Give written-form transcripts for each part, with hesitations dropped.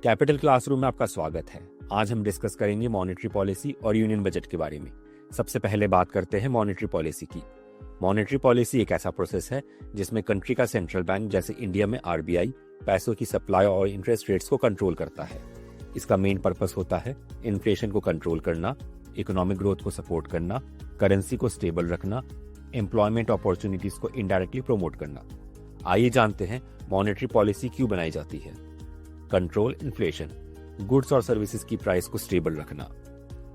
Capital classroom में आपका स्वागत है। आज हम डिस्कस करेंगे मॉनेटरी पॉलिसी और यूनियन बजट के बारे में। सबसे पहले बात करते हैं मॉनेटरी पॉलिसी की। मॉनेटरी पॉलिसी एक ऐसा प्रोसेस है जिसमें कंट्री का सेंट्रल बैंक जैसे इंडिया में आरबीआई पैसों की सप्लाई और इंटरेस्ट रेट्स को कंट्रोल करता है। इसका मेन पर्पस होता है इन्फ्लेशन को कंट्रोल करना, इकोनॉमिक ग्रोथ को सपोर्ट करना, करेंसी को स्टेबल रखना, एम्प्लॉयमेंट अपॉर्चुनिटीज को इनडायरेक्टली प्रमोट करना। आइए जानते हैं मॉनेटरी पॉलिसी क्यों बनाई जाती है। कंट्रोल इन्फ्लेशन, गुड्स और सर्विसेज की प्राइस को स्टेबल रखना।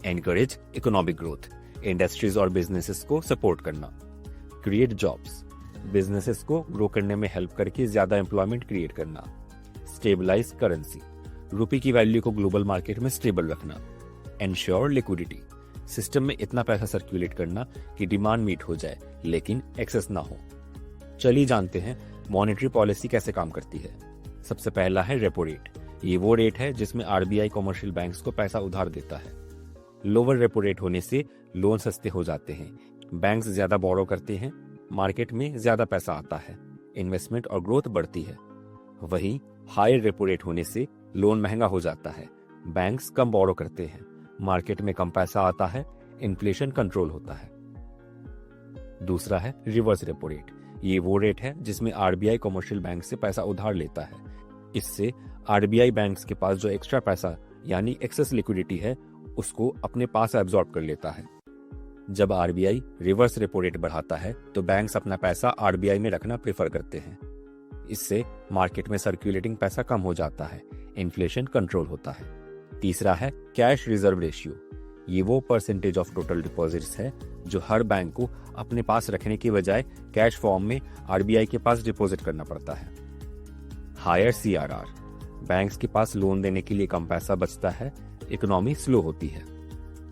एनकरेज इकोनॉमिक ग्रोथ, इंडस्ट्रीज और बिजनेसेस को सपोर्ट करना। क्रिएट जॉब्स, बिजनेसेस को ग्रो करने में हेल्प करके ज्यादा एम्प्लॉयमेंट क्रिएट करना। स्टेबलाइज करेंसी, रुपये की वैल्यू को ग्लोबल मार्केट में स्टेबल रखना। एंश्योर लिक्विडिटी, सिस्टम में इतना पैसा सर्कुलेट करना कि डिमांड मीट हो जाए लेकिन एक्सेस ना हो। चलिए जानते हैं मॉनेटरी पॉलिसी कैसे काम करती है। सबसे पहला है रेपो रेट। ये वो रेट है जिसमें आरबीआई कमर्शियल बैंक्स को पैसा उधार देता है। लोअर रेपो रेट होने से लोन सस्ते हो जाते हैं, बैंक्स ज्यादा बोरो करते हैं, मार्केट में ज्यादा पैसा आता है, इन्वेस्टमेंट और ग्रोथ बढ़ती है। वहीं हायर रेपो रेट होने से लोन महंगा हो जाता है, बैंक्स कम बोरो करते हैं, मार्केट में कम पैसा आता है, इन्फ्लेशन कंट्रोल होता है। दूसरा है रिवर्स रेपो रेट। ये वो रेट है जिसमें आरबीआई कमर्शियल बैंक से पैसा उधार लेता है। इससे आरबीआई बैंक्स के पास जो एक्स्ट्रा पैसा यानी एक्सेस लिक्विडिटी है उसको अपने पास एब्जॉर्ब कर लेता है। जब आरबीआई रिवर्स रेपो रेट बढ़ाता है तो बैंक्स अपना पैसा आरबीआई में रखना प्रेफर करते हैं। इससे मार्केट में सर्कुलेटिंग पैसा कम हो जाता है, इन्फ्लेशन कंट्रोल होता है। तीसरा है कैश रिजर्व रेशियो। ये वो परसेंटेज ऑफ टोटल डिपॉजिट्स है जो हर बैंक को अपने पास रखने की बजाय कैश फॉर्म में आरबीआई के पास डिपॉजिट करना पड़ता है। हायर सीआरआर, बैंक्स के पास लोन देने के लिए कम पैसा बचता है, इकोनॉमी स्लो होती है।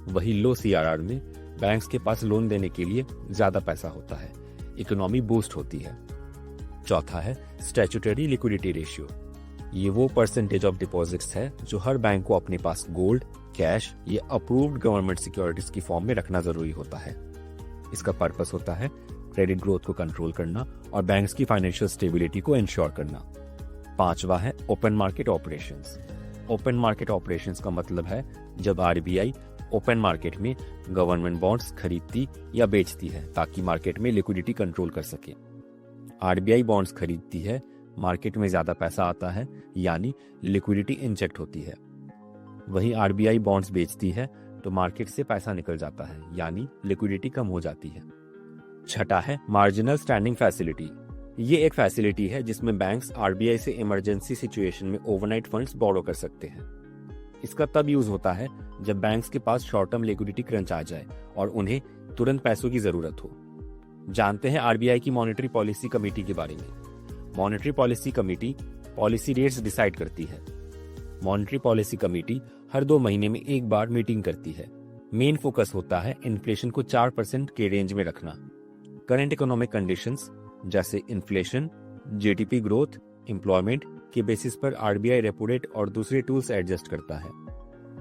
वही लो सीआरआर में बैंक्स के पास लोन देने के लिए ज्यादा पैसा होता है, इकोनॉमी बूस्ट होती है। चौथा है स्टैट्यूटरी लिक्विडिटी रेशियो। ये वो परसेंटेज ऑफ डिपॉजिट्स है जो हर बैंक को अपने पास गोल्ड, कैश या अप्रूव्ड गवर्नमेंट सिक्योरिटीज की फॉर्म में रखना जरूरी होता है। इसका पर्पस होता है क्रेडिट ग्रोथ को कंट्रोल करना और बैंक्स की फाइनेंशियल स्टेबिलिटी को इंश्योर करना। पांचवा है open market operations. Open market operations का मतलब है जब आरबीआई ओपन मार्केट में गवर्नमेंट बॉन्ड्स खरीदती या बेचती है ताकि मार्केट में लिक्विडिटी कंट्रोल कर सके। आरबीआई बॉन्ड्स खरीदती है, मार्केट में ज्यादा पैसा आता है यानी लिक्विडिटी इंजेक्ट होती है। वहीं आरबीआई बॉन्ड्स बेचती है तो मार्केट से पैसा निकल जाता है यानी लिक्विडिटी कम हो जाती है। छठा है मार्जिनल स्टैंडिंग फैसिलिटी। ये एक फैसिलिटी है जिसमें बैंक्स आरबीआई से इमरजेंसी सिचुएशन में ओवरनाइट फंड्स बोरो कर सकते हैं। इसका तब यूज होता है जब बैंक्स के पास शॉर्ट टर्म लिक्विडिटी क्रंच आ जाए और उन्हें तुरंत पैसों की जरूरत हो। जानते हैं आरबीआई की मॉनेटरी पॉलिसी कमेटी के बारे में। Monetary policy committee policy rates decide करती है। मॉनेटरी पॉलिसी कमेटी हर 2 महीने में एक बार मीटिंग करती है। मेन फोकस होता है इन्फ्लेशन को 4% के रेंज में रखना। करंट इकोनॉमिक कंडीशंस जैसे इन्फ्लेशन, जीडीपी ग्रोथ, एम्प्लॉयमेंट के बेसिस पर आरबीआई रेपो रेट और दूसरे टूल्स एडजस्ट करता है।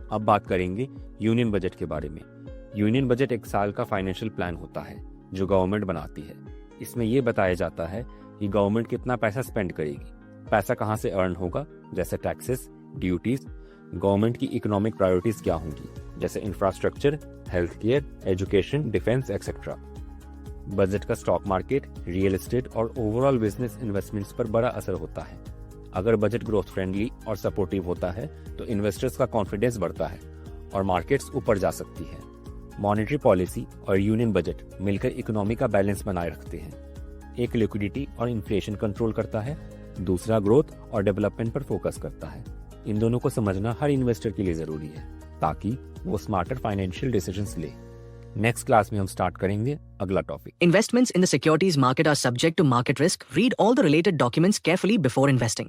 अब बात करेंगे यूनियन बजट के बारे में। यूनियन बजट एक साल का फाइनेंशियल प्लान होता है जो गवर्नमेंट बनाती है। इसमें यह बताया जाता है कि गवर्नमेंट कितना पैसा स्पेंड करेगी, पैसा कहां से अर्न होगा जैसे टैक्सेस, ड्यूटीज, गवर्नमेंट की इकोनॉमिक प्रायोरिटीज क्या होंगी जैसे infrastructure, health care, education, defence etcetera. Budget का स्टॉक मार्केट, रियल एस्टेट और ओवरऑल बिजनेस इन्वेस्टमेंट्स पर बड़ा असर होता है। अगर बजट ग्रोथ फ्रेंडली और सपोर्टिव होता है तो इन्वेस्टर्स का कॉन्फिडेंस बढ़ता है और मार्केट्स ऊपर जा सकती है। मॉनेटरी पॉलिसी और यूनियन बजट मिलकर इकोनॉमी का बैलेंस बनाए रखते हैं। एक लिक्विडिटी और इन्फ्लेशन कंट्रोल करता है, दूसरा ग्रोथ और डेवलपमेंट पर फोकस करता है। इन दोनों को समझना हर इन्वेस्टर के लिए जरूरी है ताकि वो स्मार्टर फाइनेंशियल डिसीजंस ले। नेक्स्ट क्लास में हम स्टार्ट करेंगे अगला topic. Investments in the securities market are subject to market risk. Read all the related documents carefully before investing.